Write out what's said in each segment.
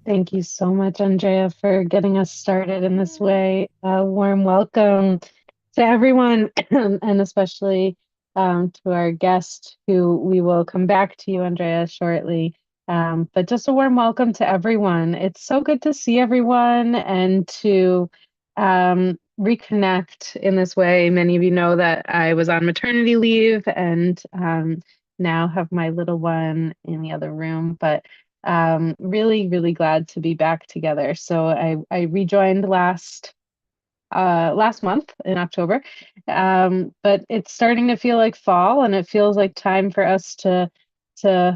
Thank you so much, Andrea, for getting us started in this way. A warm welcome to everyone, and especially to our guest, who we will come back to you, Andrea, shortly. But just a warm welcome to everyone. It's so good to see everyone and to reconnect in this way. Many of you know that I was on maternity leave and now have my little one in the other room, but really glad to be back together. So I rejoined last month in October, but it's starting to feel like fall, and it feels like time for us to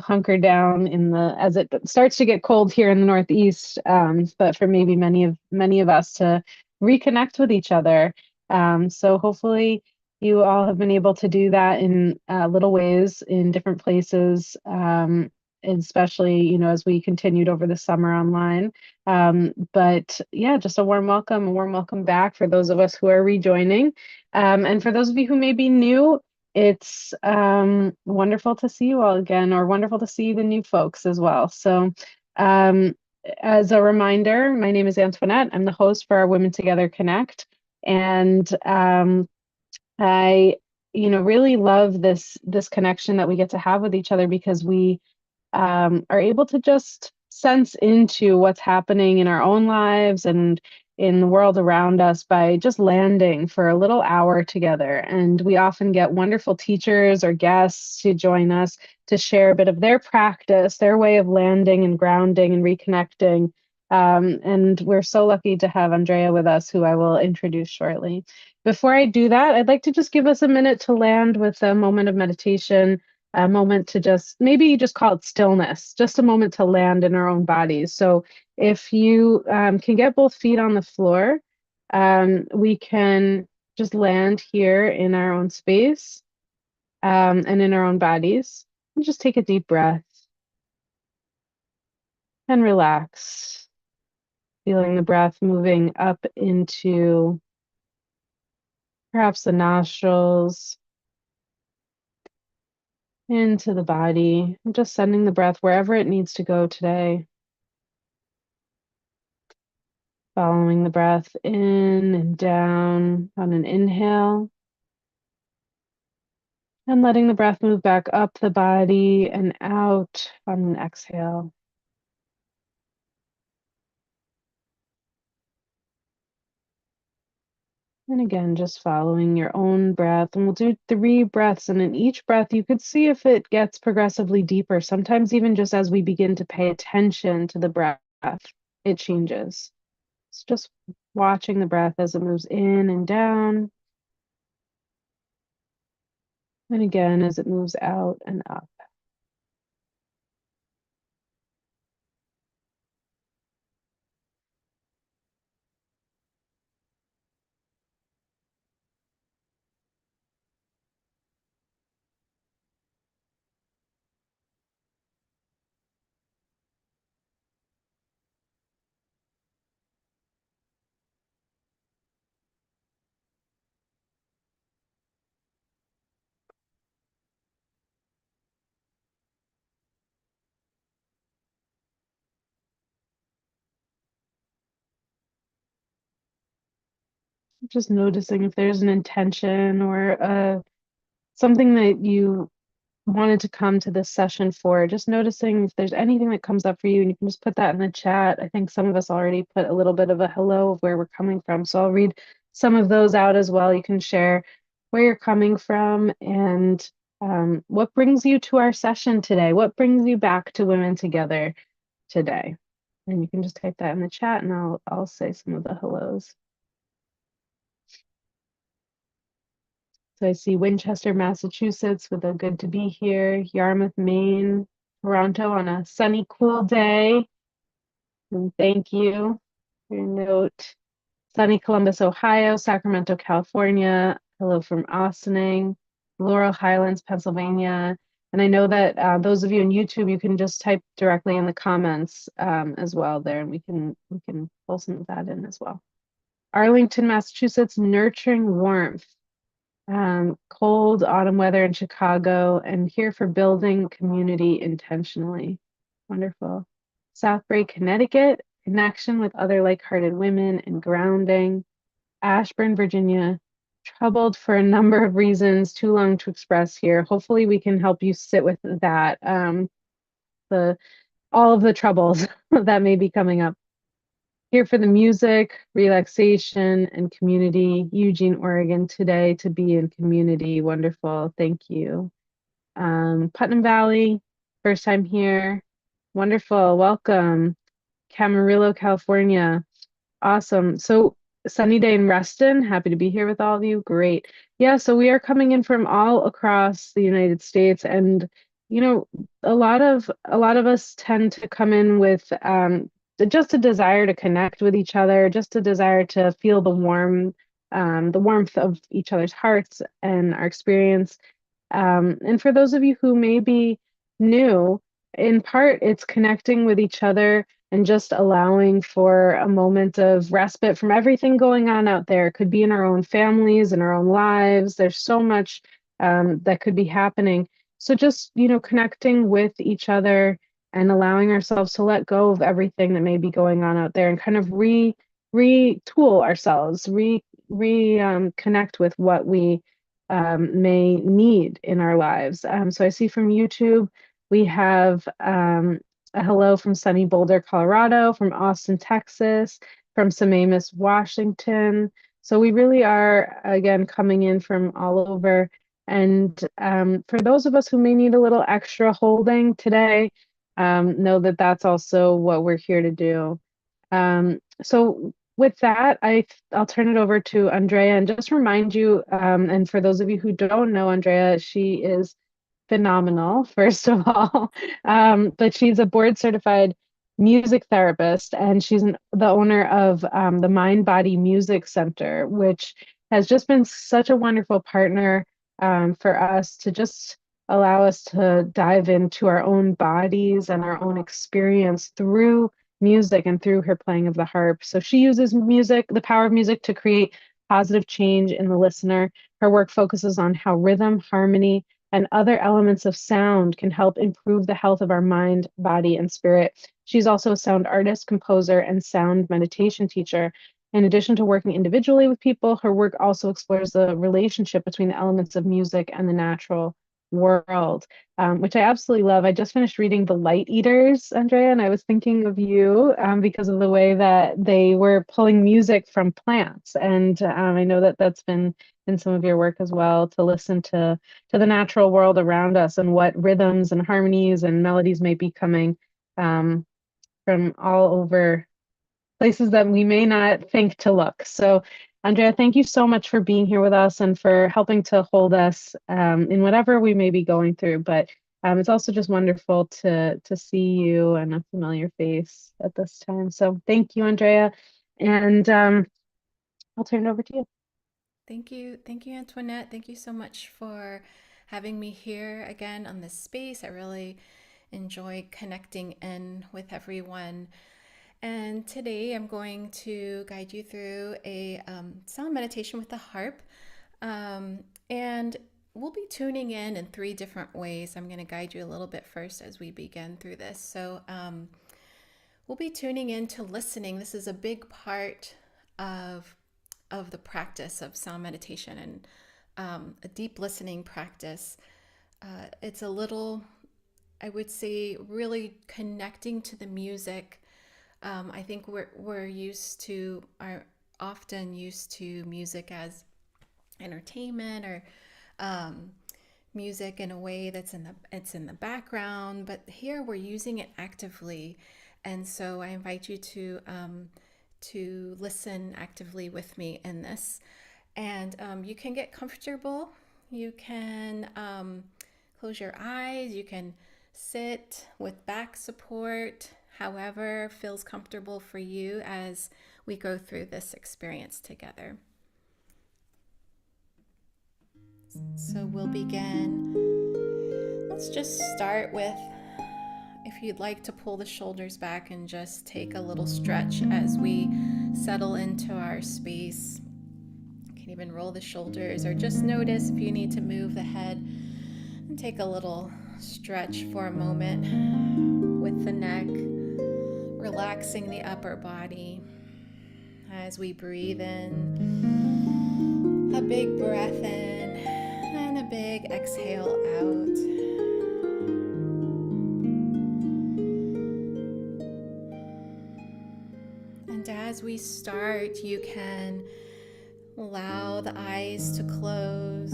hunker down in the as it starts to get cold here in the Northeast. But for maybe many of us to reconnect with each other. So hopefully you all have been able to do that in little ways in different places. Especially, as we continued over the summer online. But yeah, just a warm welcome back for those of us who are rejoining. And for those of you who may be new, it's wonderful to see you all again, or wonderful to see the new folks as well. So, um, as a reminder, my name is Antoinette. I'm the host for our Women Together Connect, and I, really love this connection that we get to have with each other because we are able to just sense into what's happening in our own lives and in the world around us by just landing for a little hour together. And we often get wonderful teachers or guests to join us to share a bit of their practice, their way of landing and grounding and reconnecting. And we're so lucky to have Andrea with us, who I will introduce shortly. Before I do that, I'd like to just give us a minute to land with a moment of meditation, a moment to just maybe just call it stillness, just a moment to land in our own bodies. So if you can get both feet on the floor, we can just land here in our own space and in our own bodies. And just take a deep breath and relax, feeling the breath moving up into perhaps the nostrils, into the body, and just sending the breath wherever it needs to go today. Following the breath in and down on an inhale, and letting the breath move back up the body and out on an exhale. And again, just following your own breath. And we'll do 3 breaths. And in each breath, you could see if it gets progressively deeper. Sometimes, even just as we begin to pay attention to the breath, it changes. It's just watching the breath as it moves in and down. And again, as it moves out and up. Just noticing if there's an intention or something that you wanted to come to this session for. Just noticing if there's anything that comes up for you, and you can just put that in the chat. I think some of us already put a little bit of a hello of where we're coming from. So I'll read some of those out as well. You can share where you're coming from and what brings you to our session today. What brings you back to Women Together today? And you can just type that in the chat, and I'll say some of the hellos. So I see Winchester, Massachusetts with a good to be here, Yarmouth, Maine, Toronto on a sunny, cool day. And thank you for your note. Sunny Columbus, Ohio, Sacramento, California. Hello from Austining, Laurel Highlands, Pennsylvania. And I know that those of you on YouTube, you can just type directly in the comments as well there, and we can pull some of that in as well. Arlington, Massachusetts, nurturing warmth. Cold autumn weather in Chicago, and here for building community intentionally. Wonderful. Southbury, Connecticut, connection with other like-hearted women and grounding. Ashburn, Virginia, troubled for a number of reasons, too long to express here. Hopefully, we can help you sit with that, the all of the troubles that may be coming up. Here for the music, relaxation, and community. Eugene, Oregon, today to be in community. Wonderful. Thank you. Putnam Valley, first time here. Wonderful. Welcome. Camarillo, California. Awesome. So sunny day in Reston. Happy to be here with all of you. Great. Yeah, so we are coming in from all across the United States, and you know, a lot of us tend to come in with just a desire to connect with each other, just a desire to feel the warmth of each other's hearts and our experience. And for those of you who may be new, in part, it's connecting with each other and just allowing for a moment of respite from everything going on out there. It could be in our own families, in our own lives. There's so much that could be happening. So just, connecting with each other and allowing ourselves to let go of everything that may be going on out there and kind of retool ourselves, connect with what we may need in our lives. So I see from YouTube, we have a hello from sunny Boulder, Colorado, from Austin, Texas, from Semamus, Washington. So we really are, again, coming in from all over. And for those of us who may need a little extra holding today, know that that's also what we're here to do. So with that, I'll turn it over to Andrea and just remind you, and for those of you who don't know Andrea, she is phenomenal, first of all. But she's a board certified music therapist, and she's the owner of the Mind Body Music Center, which has just been such a wonderful partner for us to just allow us to dive into our own bodies and our own experience through music and through her playing of the harp. So she uses music, the power of music, to create positive change in the listener. Her work focuses on how rhythm, harmony, and other elements of sound can help improve the health of our mind, body, and spirit. She's also a sound artist, composer, and sound meditation teacher. In addition to working individually with people, her work also explores the relationship between the elements of music and the natural world, which I absolutely love. I just finished reading The Light Eaters, Andrea, and I was thinking of you because of the way that they were pulling music from plants. And I know that that's been in some of your work as well, to listen to the natural world around us and what rhythms and harmonies and melodies may be coming from all over places that we may not think to look. So, Andrea, thank you so much for being here with us and for helping to hold us in whatever we may be going through. But it's also just wonderful to see you and a familiar face at this time. So, thank you, Andrea, and I'll turn it over to you. Thank you. Thank you, Antoinette. Thank you so much for having me here again on this space. I really enjoy connecting in with everyone. And today I'm going to guide you through a sound meditation with the harp. And we'll be tuning in three different ways. I'm going to guide you a little bit first as we begin through this. So, we'll be tuning in to listening. This is a big part of the practice of sound meditation and a deep listening practice. It's a little, I would say, really connecting to the music. I think are often used to music as entertainment or music in a way it's in the background, but here we're using it actively, and so I invite you to listen actively with me in this. And you can get comfortable. You can close your eyes. You can sit with back support, however feels comfortable for you as we go through this experience together. So we'll begin. Let's just start with, if you'd like to pull the shoulders back and just take a little stretch as we settle into our space. You can even roll the shoulders or just notice if you need to move the head and take a little stretch for a moment with the neck. relaxing the upper body as we breathe in a big breath in and a big exhale out. And as we start, you can allow the eyes to close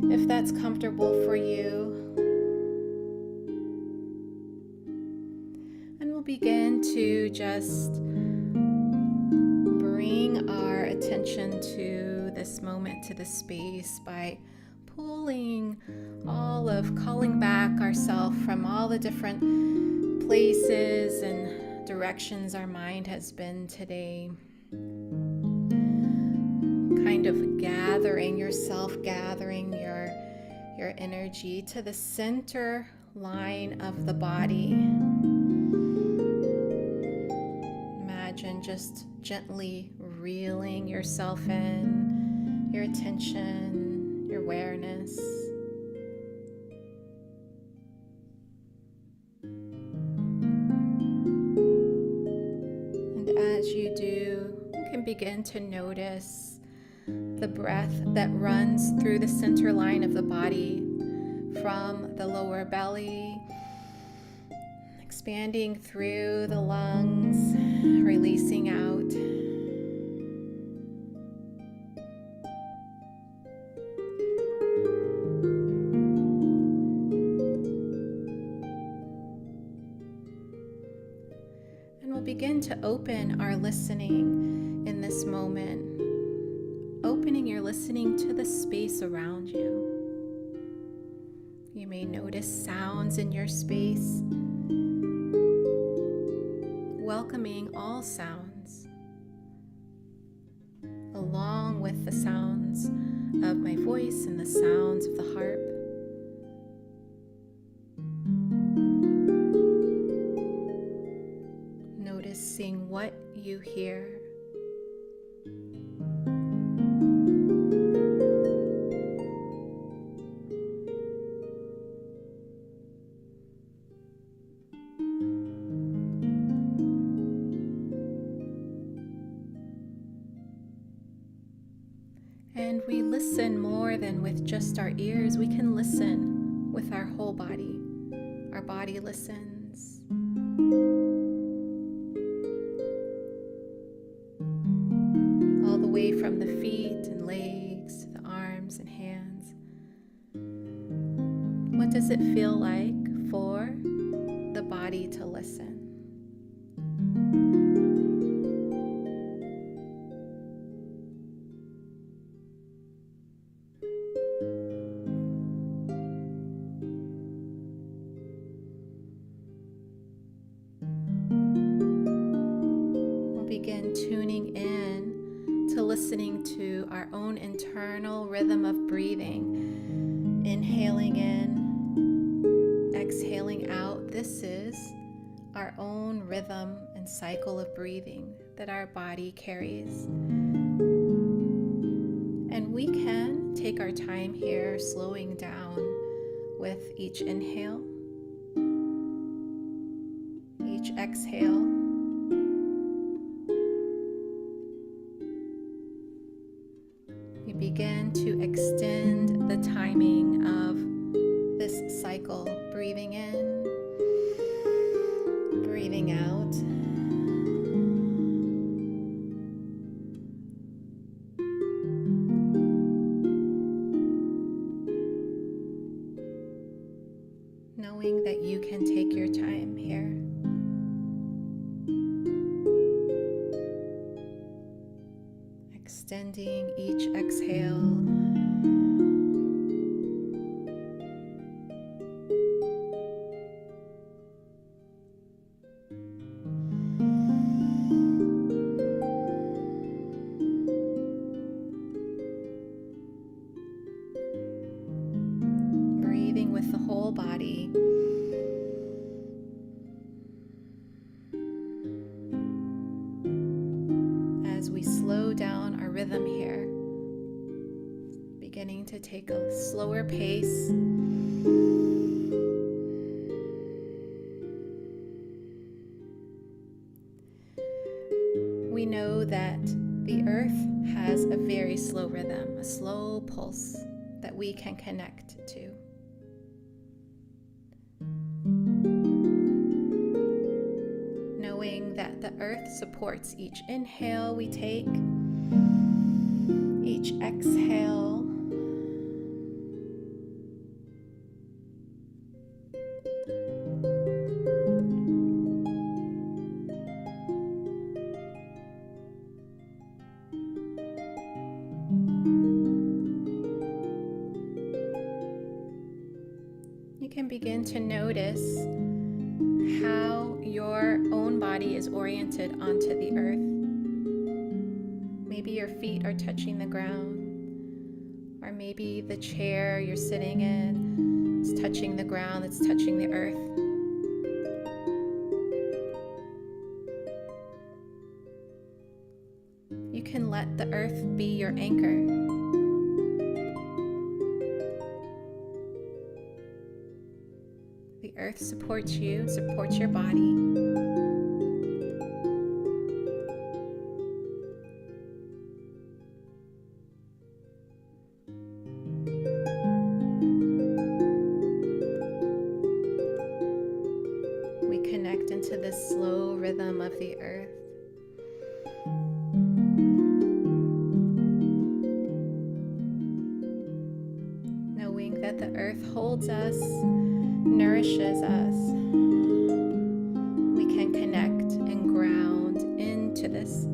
if that's comfortable for you. And we'll begin to just bring our attention to this moment, to this space, by calling back ourselves from all the different places and directions our mind has been today. Kind of gathering your energy to the center line of the body. Imagine just gently reeling yourself in, your attention, your awareness. And as you do, you can begin to notice the breath that runs through the center line of the body from the lower belly, expanding through the lungs, releasing out. And we'll begin to open our listening in this moment. Opening your listening to the space around you. You may notice sounds in your space, welcoming all sounds, along with the sounds of my voice and the sounds of the harp. Noticing what you hear. And we listen more than with just our ears. We can listen with our whole body. Our body listens. All the way from the feet and legs to the arms and hands. What does it feel like for the body to listen? Begin tuning in to listening to our own internal rhythm of breathing. Inhaling in, exhaling out. This is our own rhythm and cycle of breathing that our body carries. And we can take our time here, slowing down with each inhale, each exhale. Begin to extend the timing of this cycle, breathing in, breathing out. Knowing that you can take your time here. Extending each exhale. Breathing with the whole body. As we slow down our rhythm here, beginning to take a slower pace. very slow rhythm, a slow pulse that we can connect to. Knowing that the earth supports each inhale we take, each exhale. You can begin to notice how your own body is oriented onto the earth. Maybe your feet are touching the ground, or maybe the chair you're sitting in is touching the ground, it's touching the earth. You can let the earth be your anchor. The earth supports you, supports your body. We connect into this slow rhythm of the earth. Knowing that the earth holds us, nourishes us, we can connect and ground into this.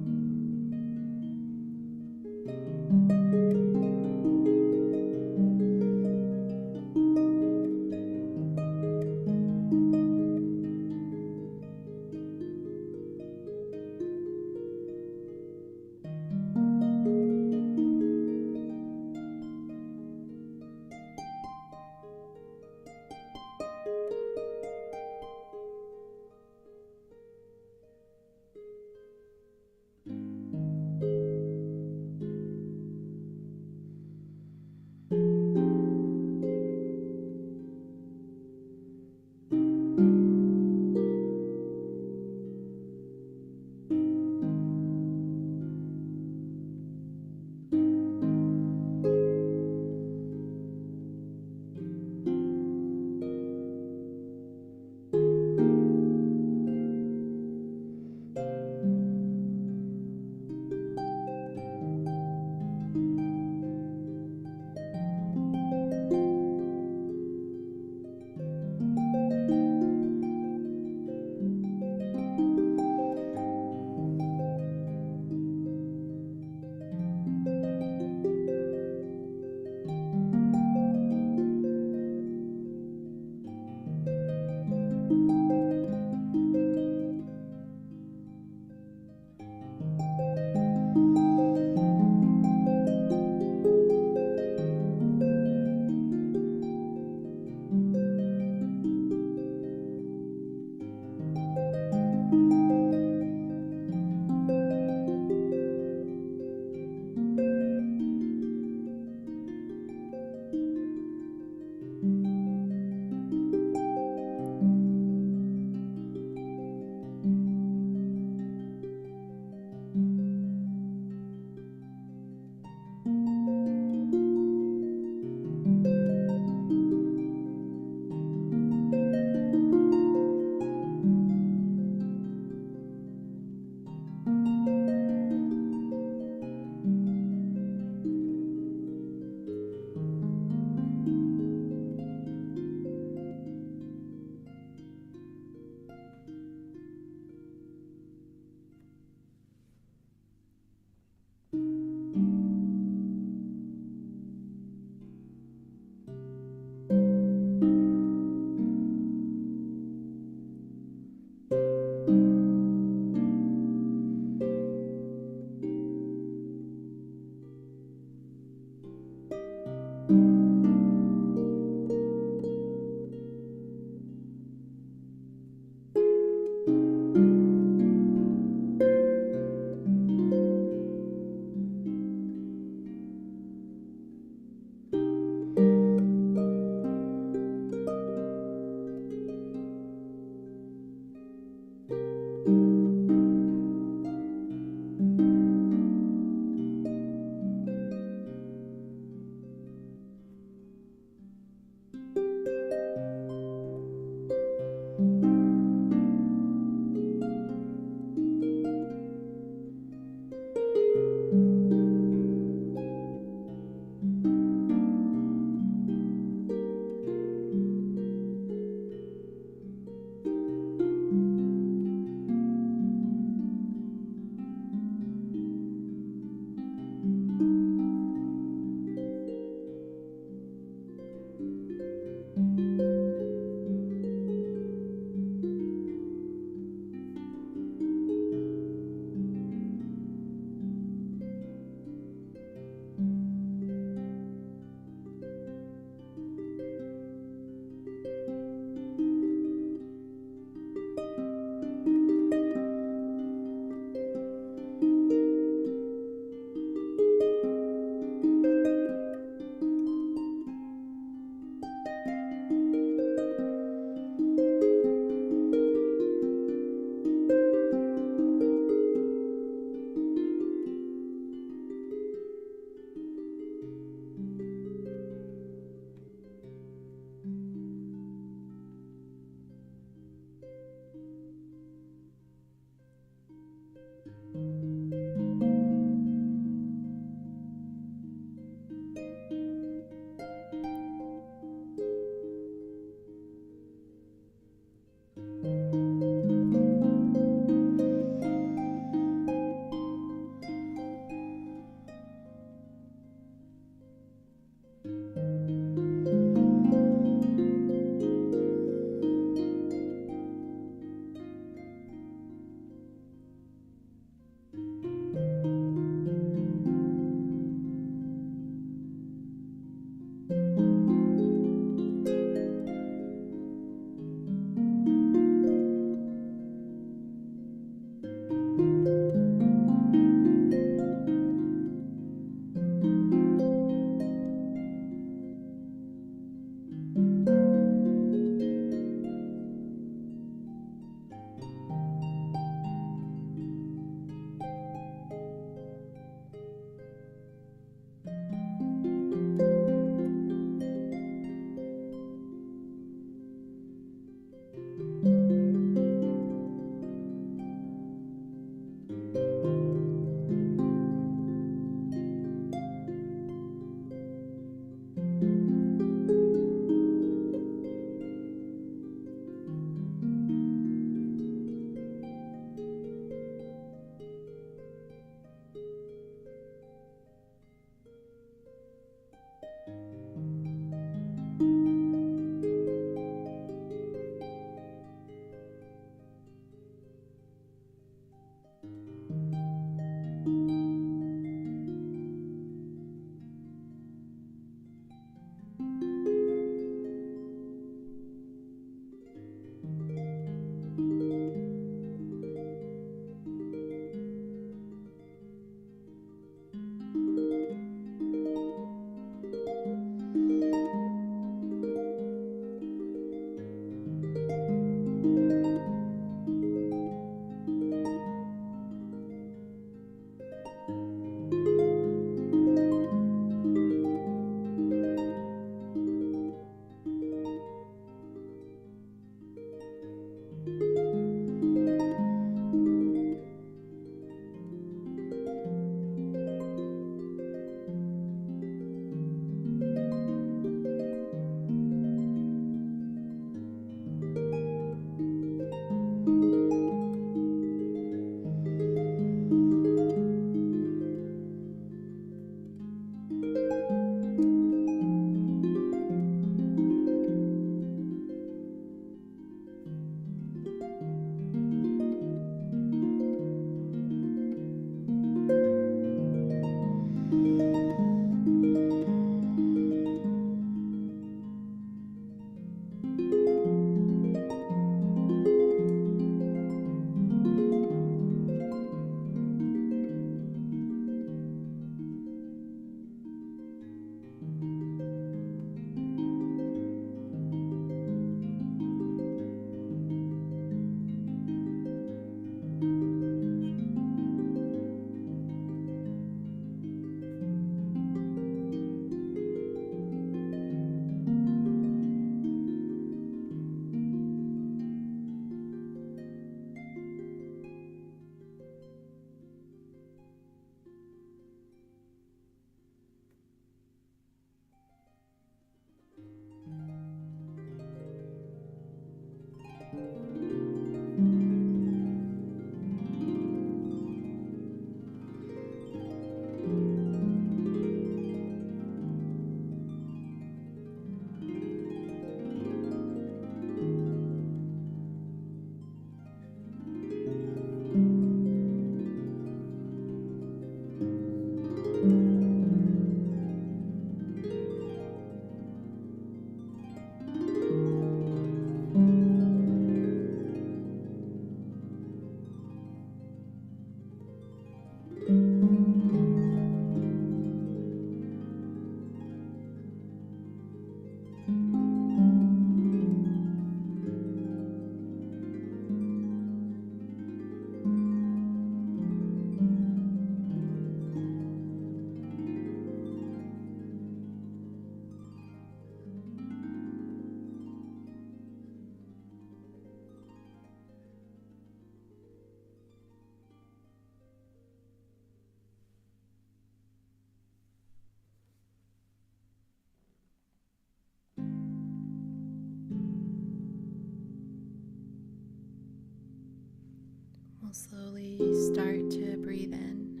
We'll slowly start to breathe in,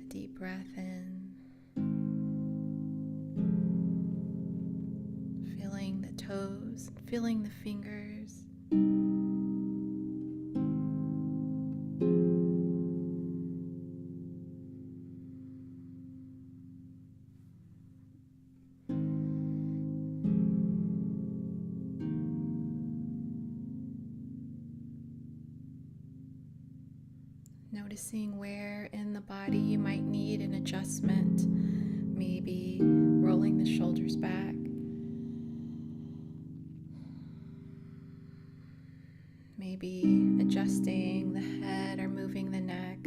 a deep breath in, feeling the toes, feeling the fingers. Noticing where in the body you might need an adjustment, maybe rolling the shoulders back, maybe adjusting the head or moving the neck.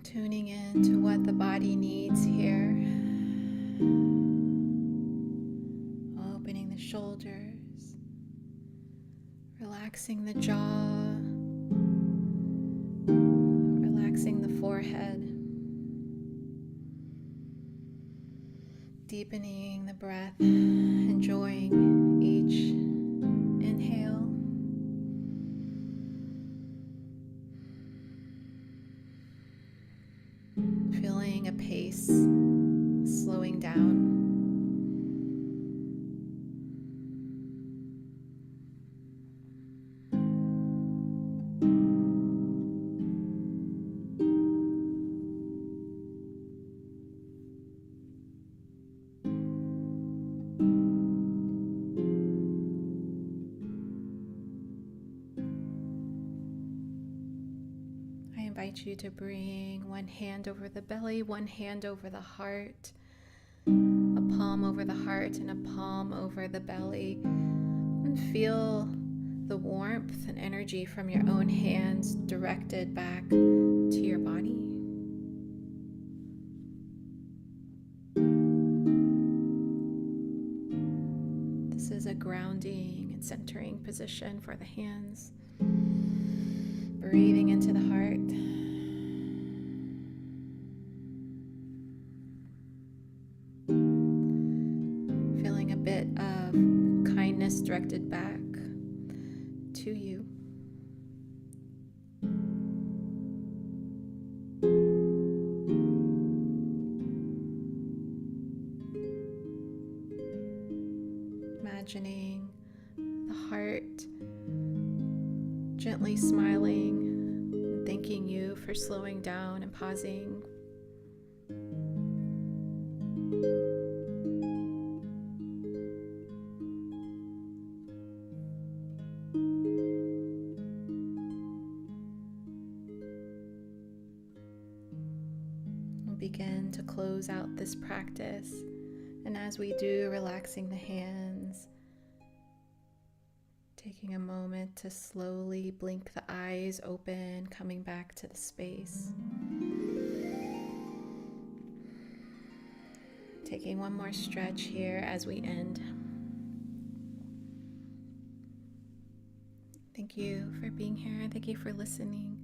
Tuning in to what the body needs here. Opening the shoulders, relaxing the jaw, relaxing the forehead, deepening the breath, enjoying each inhale, feeling a pace slowing down. I invite you to bring one hand over the belly, one hand over the heart, a palm over the heart and a palm over the belly, and feel the warmth and energy from your own hands directed back to your body. This is a grounding and centering position for the hands. Breathing into the heart. Feeling a bit of kindness directed back to you. Imagining the heart gently smiling, thanking you for slowing down and pausing. We'll begin to close out this practice, and as we do, relaxing the hands, taking a moment to slowly blink the eyes open, coming back to the space. Taking one more stretch here as we end. Thank you for being here. Thank you for listening.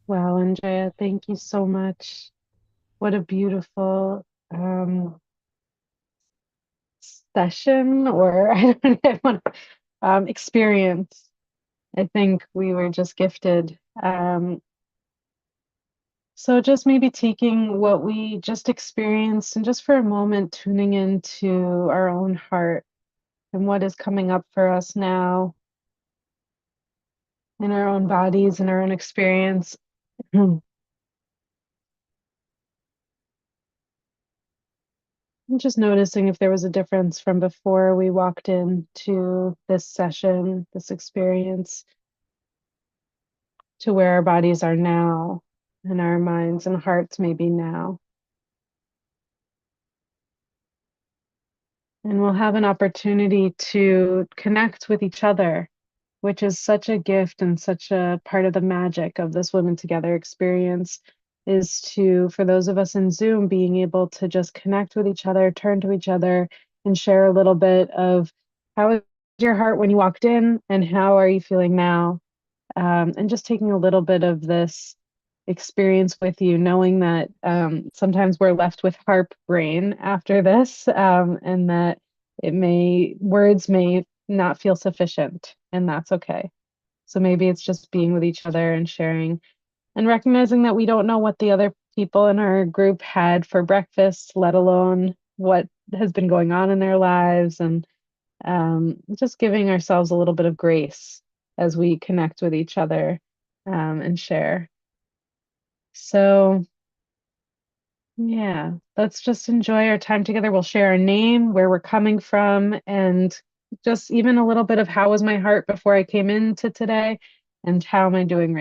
Wow, Andrea, thank you so much. What a beautiful session, or I don't know, experience. I think we were just gifted. So just maybe taking what we just experienced and just for a moment tuning into our own heart and what is coming up for us now in our own bodies and our own experience. I'm just noticing if there was a difference from before we walked into this session, this experience, to where our bodies are now and our minds and hearts may be now. And we'll have an opportunity to connect with each other, which is such a gift and such a part of the magic of this Women Together experience, is to, for those of us in Zoom, being able to just connect with each other, turn to each other, and share a little bit of how is your heart when you walked in and how are you feeling now? and just taking a little bit of this experience with you, knowing that sometimes we're left with harp brain after this, and that words may not feel sufficient, and that's okay. So maybe it's just being with each other and sharing and recognizing that we don't know what the other people in our group had for breakfast, let alone what has been going on in their lives, and just giving ourselves a little bit of grace as we connect with each other and share. So, yeah, let's just enjoy our time together. We'll share our name, where we're coming from, and just even a little bit of how was my heart before I came into today, and how am I doing right